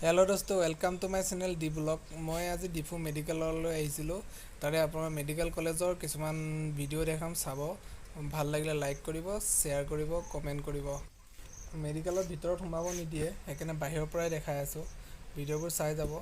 हेलो दोस्तों welcome to my channel डि ब्लॉग। मैं आज डिफू मेडिकलলৈ আহিছিলোঁ। তাৰে আপোনাৰ মেডিকেল কলেজৰ কিছুমান ভিডিঅ' দেখাম, চাব। ভাল লাগিলে লাইক কৰিব, শ্বেয়াৰ কৰিব, কমেণ্ট কৰিব। মেডিকেলৰ ভিতৰত সোমাব নিদিয়ে, সেইকাৰণে বাহিৰৰ পৰাই দেখাই আছোঁ। ভিডিঅ'বোৰ চাই যাব।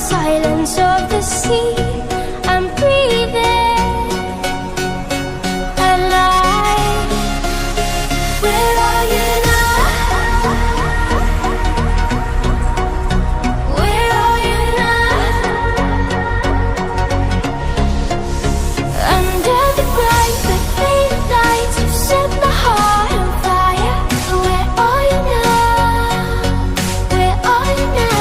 Silence of the sea, I'm breathing alive. Where are you now? Where are you now? Under the bright but faded lights, you set my heart on fire. Where are you now? Where are you now?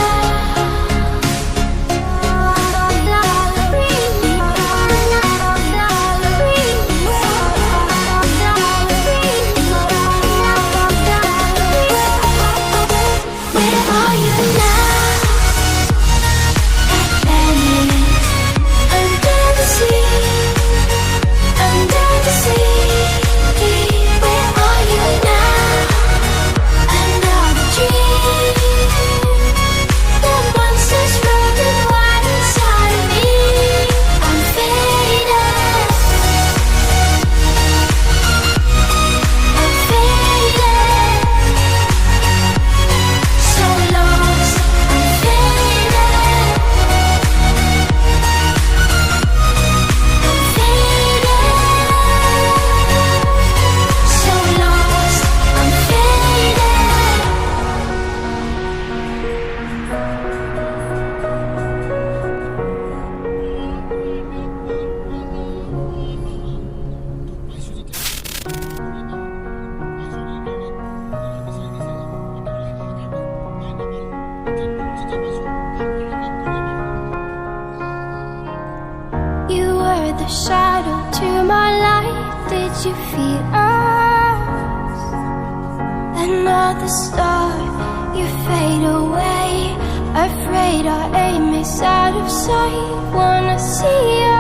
The shadow to my light, did you feel us? Another star, you fade away. Afraid our aim is out of sight. Wanna see you.